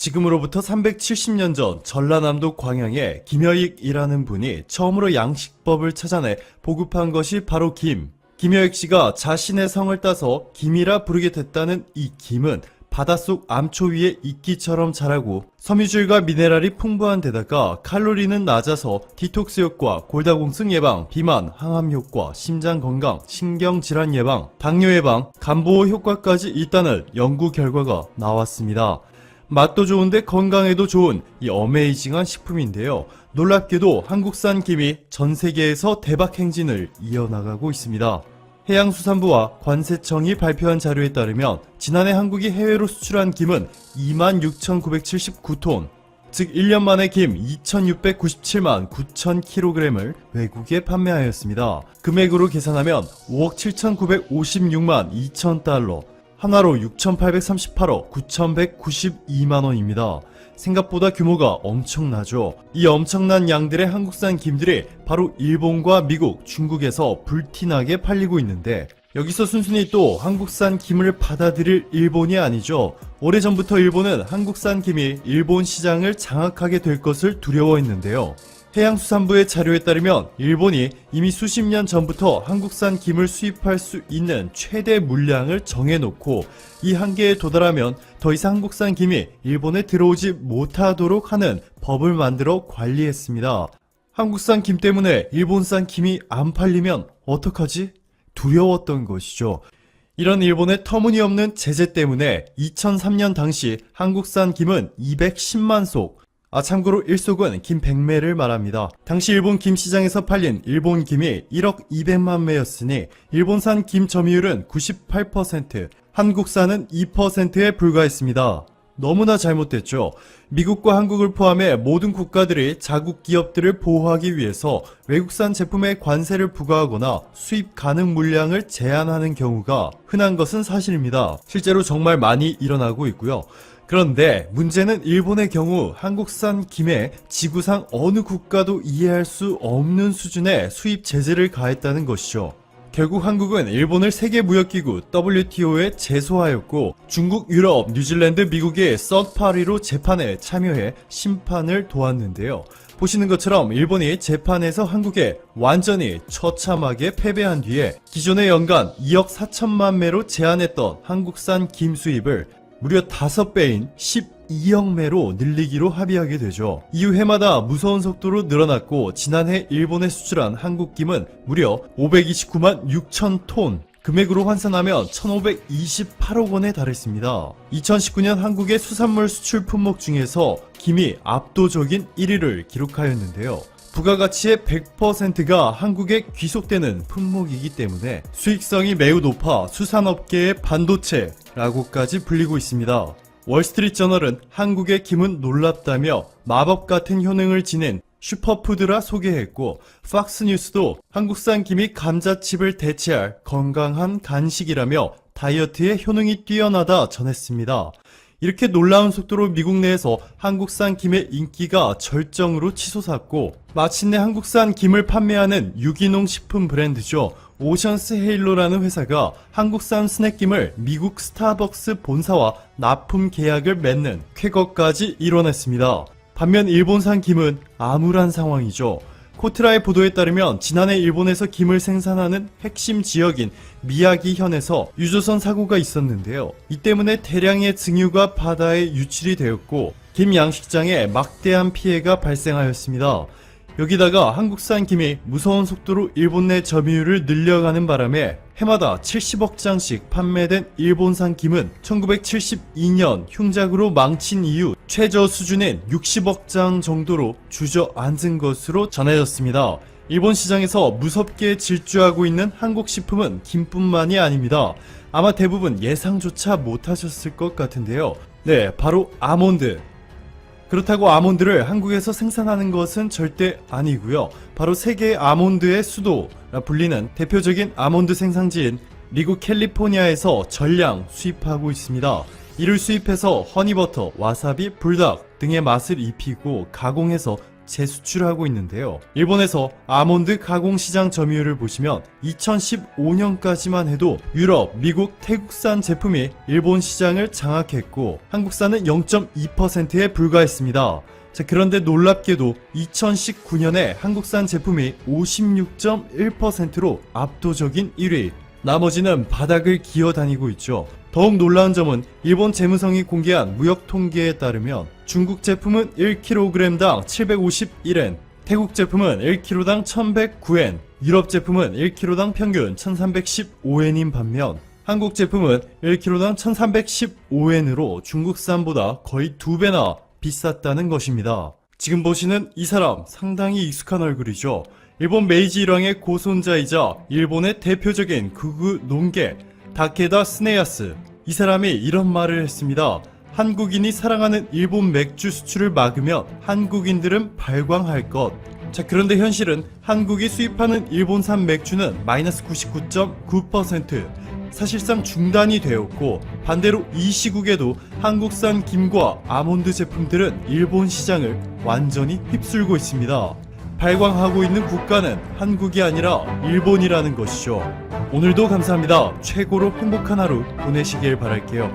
지금으로부터 370년 전 전라남도 광양에 김여익이라는 분이 처음으로 양식법을 찾아내 보급한 것이 바로 김. 김여익 씨가 자신의 성을 따서 김이라 부르게 됐다는 이 김은 바닷속 암초 위에 이끼처럼 자라고 섬유질과 미네랄이 풍부한 데다가 칼로리는 낮아서 디톡스 효과, 골다공증 예방, 비만, 항암 효과, 심장 건강, 신경질환 예방, 당뇨 예방, 간 보호 효과까지 있다는 연구 결과가 나왔습니다. 맛도 좋은데 건강에도 좋은 이 어메이징한 식품인데요. 놀랍게도 한국산 김이 전 세계에서 대박 행진을 이어나가고 있습니다. 해양수산부와 관세청이 발표한 자료에 따르면 지난해 한국이 해외로 수출한 김은 26,979톤, 즉 1년 만에 김 2,697만 9,000kg을 외국에 판매하였습니다. 금액으로 계산하면 5억 7,956만 2,000달러, 하나로 6,838억 9,192만원입니다. 생각보다 규모가 엄청나죠. 이 엄청난 양들의 한국산 김들이 바로 일본과 미국, 중국에서 불티나게 팔리고 있는데 여기서 순순히 또 한국산 김을 받아들일 일본이 아니죠. 오래전부터 일본은 한국산 김이 일본 시장을 장악하게 될 것을 두려워했는데요. 해양수산부의 자료에 따르면 일본이 이미 수십 년 전부터 한국산 김을 수입할 수 있는 최대 물량을 정해놓고 이 한계에 도달하면 더 이상 한국산 김이 일본에 들어오지 못하도록 하는 법을 만들어 관리했습니다. 한국산 김 때문에 일본산 김이 안 팔리면 어떡하지? 두려웠던 것이죠. 이런 일본의 터무니없는 제재 때문에 2003년 당시 한국산 김은 210만 속, 참고로 1속은 김 100매를 말합니다. 당시 일본 김 시장에서 팔린 일본 김이 1억 200만 매였으니 일본산 김 점유율은 98%, 한국산은 2%에 불과했습니다. 너무나 잘못됐죠. 미국과 한국을 포함해 모든 국가들이 자국 기업들을 보호하기 위해서 외국산 제품에 관세를 부과하거나 수입 가능 물량을 제한하는 경우가 흔한 것은 사실입니다. 실제로 정말 많이 일어나고 있고요. 그런데 문제는 일본의 경우 한국산 김에 지구상 어느 국가도 이해할 수 없는 수준의 수입 제재를 가했다는 것이죠. 결국 한국은 일본을 세계무역기구 WTO에 제소하였고 중국, 유럽, 뉴질랜드, 미국의 서드파리로 재판에 참여해 심판을 도왔는데요. 보시는 것처럼 일본이 재판에서 한국에 완전히 처참하게 패배한 뒤에 기존의 연간 2억 4천만 매로 제한했던 한국산 김 수입을 무려 5배인 12억 매로 늘리기로 합의하게 되죠. 이후 해마다 무서운 속도로 늘어났고 지난해 일본에 수출한 한국 김은 무려 529만 6천 톤, 금액으로 환산하면 1,528억 원에 달했습니다. 2019년 한국의 수산물 수출 품목 중에서 김이 압도적인 1위를 기록하였는데요. 부가가치의 100%가 한국에 귀속되는 품목이기 때문에 수익성이 매우 높아 수산업계의 반도체라고까지 불리고 있습니다. 월스트리트저널은 한국의 김은 놀랍다며 마법 같은 효능을 지닌 슈퍼푸드라 소개했고 팍스뉴스도 한국산 김이 감자칩을 대체할 건강한 간식이라며 다이어트에 효능이 뛰어나다 전했습니다. 이렇게 놀라운 속도로 미국 내에서 한국산 김의 인기가 절정으로 치솟았고 마침내 한국산 김을 판매하는 유기농 식품 브랜드죠. 오션스 헤일로라는 회사가 한국산 스낵김을 미국 스타벅스 본사와 납품 계약을 맺는 쾌거까지 이뤄냈습니다. 반면 일본산 김은 암울한 상황이죠. 코트라의 보도에 따르면 지난해 일본에서 김을 생산하는 핵심 지역인 미야기현에서 유조선 사고가 있었는데요. 이 때문에 대량의 증유가 바다에 유출이 되었고 김 양식장에 막대한 피해가 발생하였습니다. 여기다가 한국산 김이 무서운 속도로 일본 내 점유율을 늘려가는 바람에 해마다 70억 장씩 판매된 일본산 김은 1972년 흉작으로 망친 이후 최저 수준인 60억 장 정도로 주저앉은 것으로 전해졌습니다. 일본 시장에서 무섭게 질주하고 있는 한국 식품은 김뿐만이 아닙니다. 아마 대부분 예상조차 못하셨을 것 같은데요. 네, 바로 아몬드. 그렇다고 아몬드를 한국에서 생산하는 것은 절대 아니고요. 바로 세계의 아몬드의 수도라 불리는 대표적인 아몬드 생산지인 미국 캘리포니아에서 전량 수입하고 있습니다. 이를 수입해서 허니버터, 와사비, 불닭 등의 맛을 입히고 가공해서 재수출하고 있는데요. 일본에서 아몬드 가공시장 점유율을 보시면 2015년까지만 해도 유럽, 미국, 태국산 제품이 일본 시장을 장악했고 한국산은 0.2%에 불과했습니다. 자, 그런데 놀랍게도 2019년에 한국산 제품이 56.1%로 압도적인 1위, 나머지는 바닥을 기어다니고 있죠. 더욱 놀라운 점은 일본 재무성이 공개한 무역 통계에 따르면 중국 제품은 1kg당 751엔, 태국 제품은 1kg당 1109엔, 유럽 제품은 1kg당 평균 1315엔인 반면 한국 제품은 1kg당 1315엔으로 중국산보다 거의 2배나 비쌌다는 것입니다. 지금 보시는 이 사람 상당히 익숙한 얼굴이죠. 일본 메이지 일왕의 고손자이자 일본의 대표적인 극우 농계 다케다 스네야스. 이 사람이 이런 말을 했습니다. 한국인이 사랑하는 일본 맥주 수출을 막으면 한국인들은 발광할 것. 자, 그런데 현실은 한국이 수입하는 일본산 맥주는 마이너스 99.9%, 사실상 중단이 되었고 반대로 이 시국에도 한국산 김과 아몬드 제품들은 일본 시장을 완전히 휩쓸고 있습니다. 발광하고 있는 국가는 한국이 아니라 일본이라는 것이죠. 오늘도 감사합니다. 최고로 행복한 하루 보내시길 바랄게요.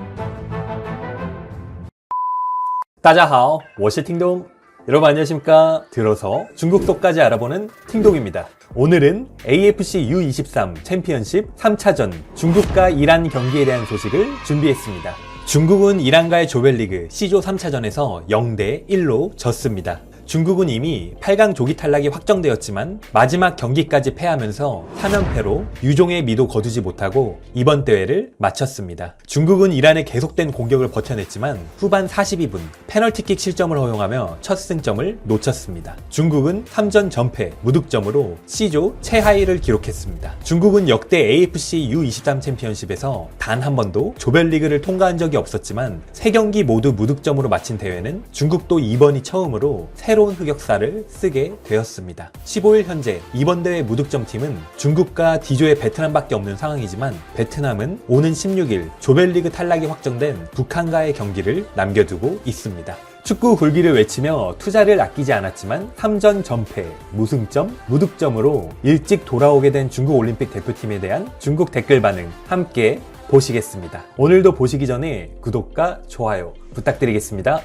大家好，我是 팅동. 여러분 안녕하십니까? 들어서 중국 속까지 알아보는 팅동입니다. 오늘은 AFC U23 챔피언십 3차전 중국과 이란 경기에 대한 소식을 준비했습니다. 중국은 이란과의 조별리그 C조 3차전에서 0대1로 졌습니다. 중국은 이미 8강 조기 탈락이 확정되었지만 마지막 경기까지 패하면서 3연패로 유종의 미도 거두지 못하고 이번 대회를 마쳤습니다. 중국은 이란의 계속된 공격을 버텨냈지만 후반 42분 페널티킥 실점을 허용하며 첫 승점을 놓쳤습니다. 중국은 3전 전패, 무득점으로 C조 최하위를 기록했습니다. 중국은 역대 AFC U23 챔피언십에서 단 한 번도 조별리그를 통과한 적이 없었지만 3경기 모두 무득점으로 마친 대회는 중국도 이번이 처음으로 새로운 흑역사를 쓰게 되었습니다. 15일 현재 이번 대회 무득점 팀은 중국과 D조의 베트남밖에 없는 상황이지만 베트남은 오는 16일 조별리그 탈락이 확정된 북한과의 경기를 남겨두고 있습니다. 축구 굴기를 외치며 투자를 아끼지 않았지만 3전 전패, 무승점, 무득점으로 일찍 돌아오게 된 중국 올림픽 대표팀에 대한 중국 댓글 반응 함께 보시겠습니다. 오늘도 보시기 전에 구독과 좋아요 부탁드리겠습니다.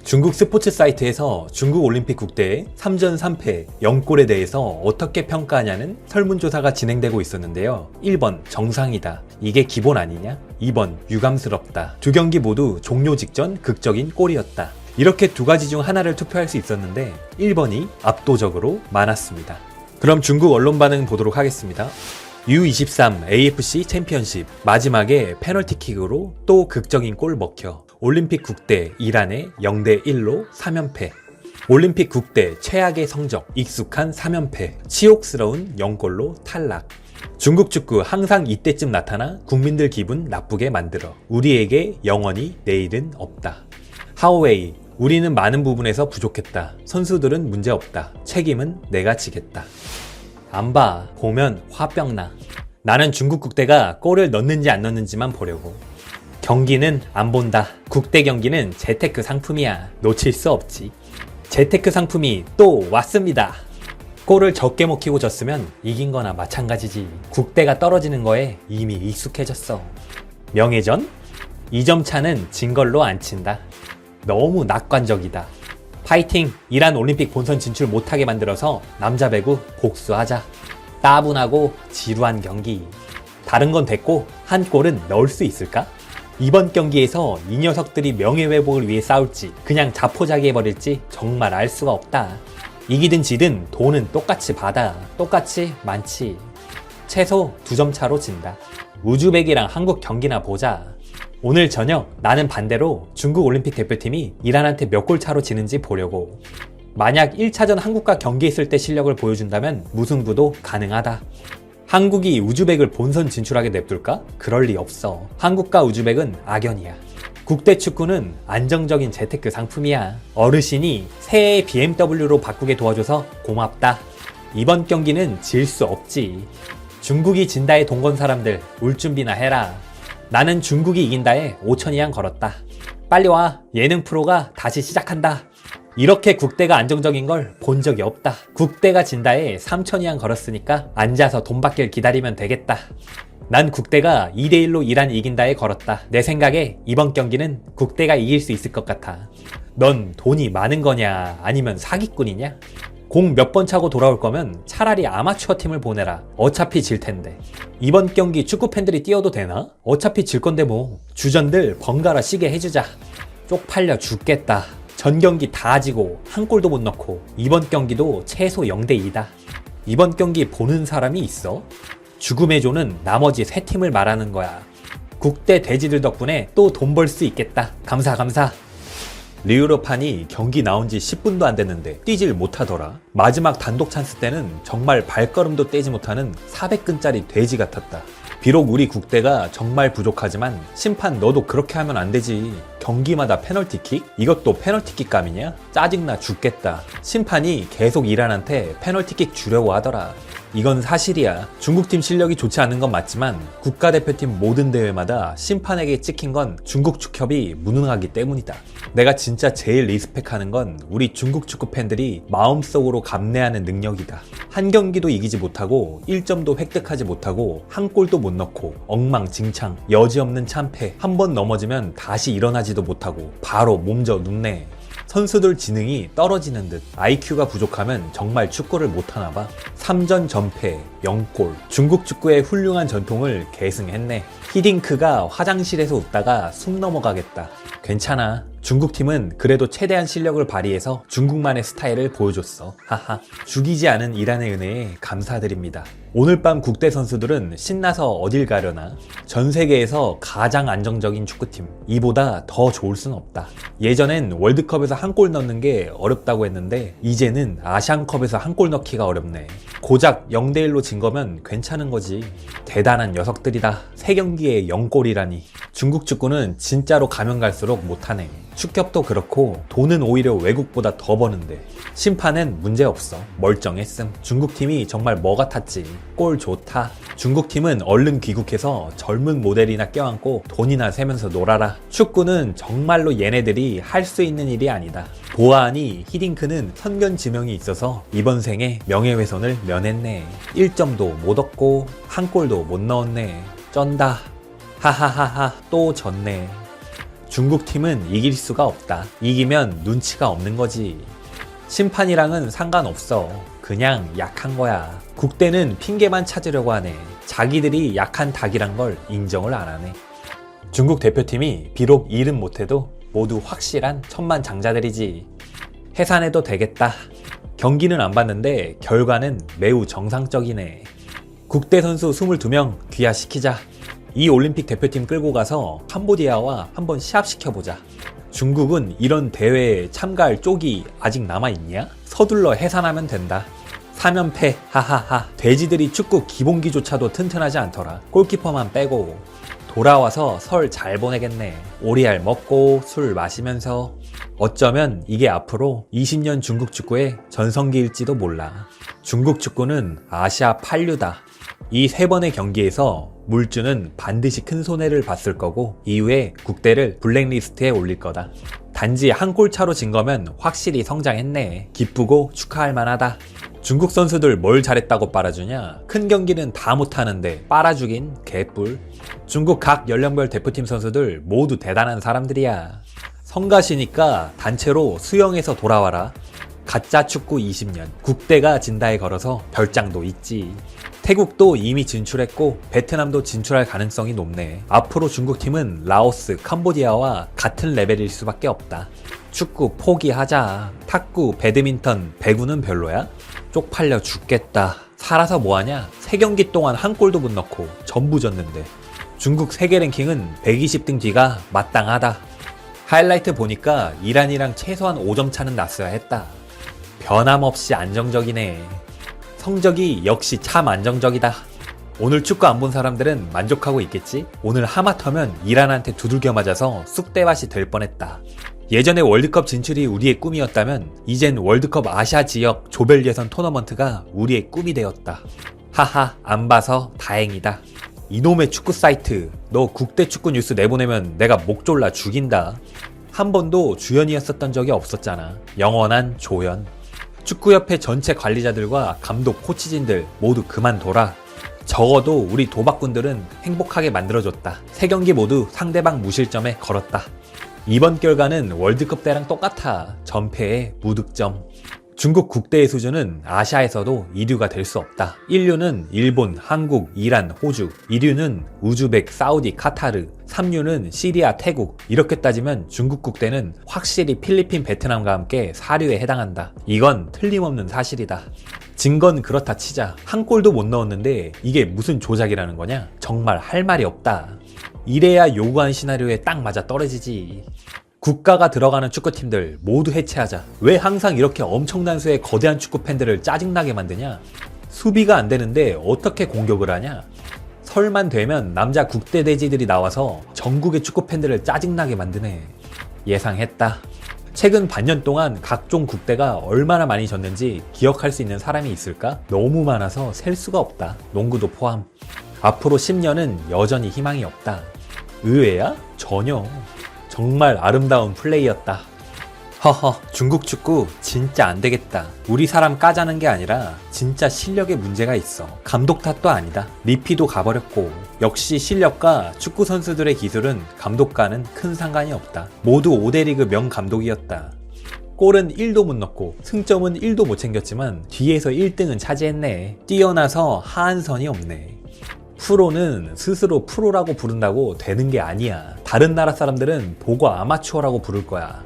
중국 스포츠 사이트에서 중국 올림픽 국대의 3전 3패 0골에 대해서 어떻게 평가하냐는 설문조사가 진행되고 있었는데요. 1번 정상이다. 이게 기본 아니냐? 2번 유감스럽다. 두 경기 모두 종료 직전 극적인 골이었다. 이렇게 두 가지 중 하나를 투표할 수 있었는데 1번이 압도적으로 많았습니다. 그럼 중국 언론 반응 보도록 하겠습니다. U23 AFC 챔피언십 마지막에 페널티킥으로 또 극적인 골 먹혀 올림픽 국대 이란에 0대1로 3연패. 올림픽 국대 최악의 성적 익숙한 3연패. 치욕스러운 0골로 탈락. 중국 축구 항상 이때쯤 나타나 국민들 기분 나쁘게 만들어. 우리에게 영원히 내일은 없다. 하오웨이 우리는 많은 부분에서 부족했다. 선수들은 문제없다. 책임은 내가 지겠다. 안 봐. 보면 화병나. 나는 중국 국대가 골을 넣는지 안 넣는지만 보려고. 경기는 안 본다. 국대 경기는 재테크 상품이야. 놓칠 수 없지. 재테크 상품이 또 왔습니다. 골을 적게 먹히고 졌으면 이긴 거나 마찬가지지. 국대가 떨어지는 거에 이미 익숙해졌어. 명예전? 2점 차는 진 걸로 안 친다. 너무 낙관적이다. 파이팅! 이란 올림픽 본선 진출 못하게 만들어서 남자 배구 복수하자. 따분하고 지루한 경기. 다른 건 됐고 한 골은 넣을 수 있을까? 이번 경기에서 이 녀석들이 명예회복을 위해 싸울지 그냥 자포자기해버릴지 정말 알 수가 없다. 이기든 지든 돈은 똑같이 받아. 똑같이 많지. 최소 2점 차로 진다. 우즈벡이랑 한국 경기나 보자. 오늘 저녁 나는 반대로 중국 올림픽 대표팀이 이란한테 몇 골 차로 지는지 보려고. 만약 1차전 한국과 경기했을 때 실력을 보여준다면 무승부도 가능하다. 한국이 우즈벡을 본선 진출하게 냅둘까? 그럴 리 없어. 한국과 우즈벡은 악연이야. 국대 축구는 안정적인 재테크 상품이야. 어르신이 새해 BMW로 바꾸게 도와줘서 고맙다. 이번 경기는 질 수 없지. 중국이 진다에 동건 사람들 울 준비나 해라. 나는 중국이 이긴다에 5천 이안 걸었다. 빨리 와. 예능 프로가 다시 시작한다. 이렇게 국대가 안정적인 걸 본 적이 없다. 국대가 진다에 3천 이안 걸었으니까 앉아서 돈 받길 기다리면 되겠다. 난 국대가 2대1로 이란 이긴다에 걸었다. 내 생각에 이번 경기는 국대가 이길 수 있을 것 같아. 넌 돈이 많은 거냐 아니면 사기꾼이냐? 공 몇 번 차고 돌아올 거면 차라리 아마추어 팀을 보내라. 어차피 질 텐데. 이번 경기 축구 팬들이 뛰어도 되나? 어차피 질 건데 뭐. 주전들 번갈아 쉬게 해주자. 쪽팔려 죽겠다. 전 경기 다 지고 한 골도 못 넣고 이번 경기도 최소 0대2다. 이번 경기 보는 사람이 있어? 죽음의 조는 나머지 세 팀을 말하는 거야. 국대 돼지들 덕분에 또 돈 벌 수 있겠다. 감사. 리우르판이 경기 나온 지 10분도 안 됐는데 뛰질 못하더라. 마지막 단독 찬스 때는 정말 발걸음도 떼지 못하는 400근짜리 돼지 같았다. 비록 우리 국대가 정말 부족하지만 심판 너도 그렇게 하면 안 되지. 경기마다 페널티킥? 이것도 페널티킥 감이냐? 짜증나 죽겠다. 심판이 계속 이란한테 페널티킥 주려고 하더라. 이건 사실이야. 중국팀 실력이 좋지 않은 건 맞지만 국가대표팀 모든 대회마다 심판에게 찍힌 건 중국 축협이 무능하기 때문이다. 내가 진짜 제일 리스펙하는 건 우리 중국 축구 팬들이 마음속으로 감내하는 능력이다. 한 경기도 이기지 못하고 1점도 획득하지 못하고 한 골도 못 넣고 엉망진창 여지없는 참패, 한 번 넘어지면 다시 일어나지도 못하고 바로 몸져 눕네. 선수들 지능이 떨어지는 듯. IQ가 부족하면 정말 축구를 못하나 봐. 3전 전패, 0골. 중국 축구의 훌륭한 전통을 계승했네. 히딩크가 화장실에서 웃다가 숨 넘어가겠다. 괜찮아. 중국팀은 그래도 최대한 실력을 발휘해서 중국만의 스타일을 보여줬어. 하하. 죽이지 않은 이란의 은혜에 감사드립니다. 오늘 밤 국대 선수들은 신나서 어딜 가려나? 전 세계에서 가장 안정적인 축구팀. 이보다 더 좋을 순 없다. 예전엔 월드컵에서 한 골 넣는 게 어렵다고 했는데 이제는 아시안컵에서 한 골 넣기가 어렵네. 고작 0대1로 진 거면 괜찮은 거지. 대단한 녀석들이다. 3경기에 0골이라니. 중국 축구는 진짜로 가면 갈수록 못하네. 축협도 그렇고 돈은 오히려 외국보다 더 버는데 심판은 문제없어. 멀쩡했음. 중국팀이 정말 뭐 같았지. 골 좋다. 중국팀은 얼른 귀국해서 젊은 모델이나 껴안고 돈이나 세면서 놀아라. 축구는 정말로 얘네들이 할 수 있는 일이 아니다. 보아하니 히딩크는 선견 지명이 있어서 이번 생에 명예훼손을 면했네. 1점도 못 얻고 한 골도 못 넣었네. 쩐다. 하하하하 또 졌네. 중국팀은 이길 수가 없다. 이기면 눈치가 없는 거지. 심판이랑은 상관없어. 그냥 약한 거야. 국대는 핑계만 찾으려고 하네. 자기들이 약한 닭이란 걸 인정을 안 하네. 중국 대표팀이 비록 일은 못해도 모두 확실한 천만장자들이지. 해산해도 되겠다. 경기는 안 봤는데 결과는 매우 정상적이네. 국대 선수 22명 귀화시키자. 이 올림픽 대표팀 끌고 가서 캄보디아와 한번 시합시켜보자. 중국은 이런 대회에 참가할 쪽이 아직 남아있냐? 서둘러 해산하면 된다. 3연패 하하하. 돼지들이 축구 기본기조차도 튼튼하지 않더라. 골키퍼만 빼고. 돌아와서 설 잘 보내겠네. 오리알 먹고 술 마시면서. 어쩌면 이게 앞으로 20년 중국 축구의 전성기일지도 몰라. 중국 축구는 아시아 판류다. 이 3번의 경기에서 물주는 반드시 큰 손해를 봤을 거고 이후에 국대를 블랙리스트에 올릴 거다. 단지 한 골 차로 진 거면 확실히 성장했네. 기쁘고 축하할 만하다. 중국 선수들 뭘 잘했다고 빨아주냐? 큰 경기는 다 못하는데 빨아주긴 개뿔. 중국 각 연령별 대표팀 선수들 모두 대단한 사람들이야. 성가시니까 단체로 수영해서 돌아와라. 가짜 축구 20년. 국대가 진다에 걸어서 별장도 있지. 태국도 이미 진출했고 베트남도 진출할 가능성이 높네. 앞으로 중국팀은 라오스, 캄보디아와 같은 레벨일 수밖에 없다. 축구 포기하자. 탁구, 배드민턴, 배구는 별로야? 쪽팔려 죽겠다. 살아서 뭐하냐? 3경기 동안 한 골도 못 넣고 전부 졌는데. 중국 세계 랭킹은 120등 뒤가 마땅하다. 하이라이트 보니까 이란이랑 최소한 5점 차는 났어야 했다. 변함없이 안정적이네. 성적이 역시 참 안정적이다. 오늘 축구 안 본 사람들은 만족하고 있겠지? 오늘 하마터면 이란한테 두들겨 맞아서 쑥대밭이 될 뻔했다. 예전에 월드컵 진출이 우리의 꿈이었다면 이젠 월드컵 아시아 지역 조별 예선 토너먼트가 우리의 꿈이 되었다. 하하, 안 봐서 다행이다. 이놈의 축구 사이트, 너 국대 축구 뉴스 내보내면 내가 목 졸라 죽인다. 한 번도 주연이었었던 적이 없었잖아. 영원한 조연. 축구협회 전체 관리자들과 감독, 코치진들 모두 그만둬라. 적어도 우리 도박꾼들은 행복하게 만들어줬다. 3경기 모두 상대방 무실점에 걸었다. 이번 결과는 월드컵 때랑 똑같아. 전패에 무득점. 중국 국대의 수준은 아시아에서도 2류가 될 수 없다. 1류는 일본, 한국, 이란, 호주, 2류는 우즈벡, 사우디, 카타르, 3류는 시리아, 태국. 이렇게 따지면 중국 국대는 확실히 필리핀, 베트남과 함께 4류에 해당한다. 이건 틀림없는 사실이다. 증거는 그렇다 치자. 한 골도 못 넣었는데 이게 무슨 조작이라는 거냐? 정말 할 말이 없다. 이래야 요구한 시나리오에 딱 맞아 떨어지지. 국가가 들어가는 축구팀들 모두 해체하자. 왜 항상 이렇게 엄청난 수의 거대한 축구 팬들을 짜증나게 만드냐? 수비가 안 되는데 어떻게 공격을 하냐? 설만 되면 남자 국대 돼지들이 나와서 전국의 축구 팬들을 짜증나게 만드네. 예상했다. 최근 반년 동안 각종 국대가 얼마나 많이 졌는지 기억할 수 있는 사람이 있을까? 너무 많아서 셀 수가 없다. 농구도 포함. 앞으로 10년은 여전히 희망이 없다. 의외야? 전혀. 정말 아름다운 플레이였다. 허허, 중국 축구 진짜 안 되겠다. 우리 사람 까자는 게 아니라 진짜 실력에 문제가 있어. 감독 탓도 아니다. 리피도 가버렸고. 역시 실력과 축구 선수들의 기술은 감독과는 큰 상관이 없다. 모두 5대 리그 명감독이었다. 골은 1도 못 넣고 승점은 1도 못 챙겼지만 뒤에서 1등은 차지했네. 뛰어나서 하한선이 없네. 프로는 스스로 프로라고 부른다고 되는 게 아니야. 다른 나라 사람들은 보고 아마추어라고 부를 거야.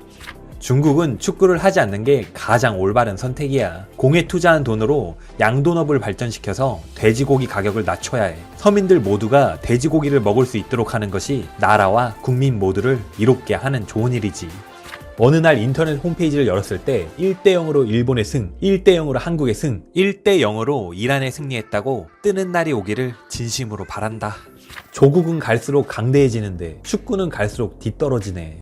중국은 축구를 하지 않는 게 가장 올바른 선택이야. 공에 투자한 돈으로 양돈업을 발전시켜서 돼지고기 가격을 낮춰야 해. 서민들 모두가 돼지고기를 먹을 수 있도록 하는 것이 나라와 국민 모두를 이롭게 하는 좋은 일이지. 어느 날 인터넷 홈페이지를 열었을 때 1대0으로 일본의 승, 1대0으로 한국의 승, 1대0으로 이란의 승리했다고 뜨는 날이 오기를 진심으로 바란다. 조국은 갈수록 강대해지는데 축구는 갈수록 뒤떨어지네.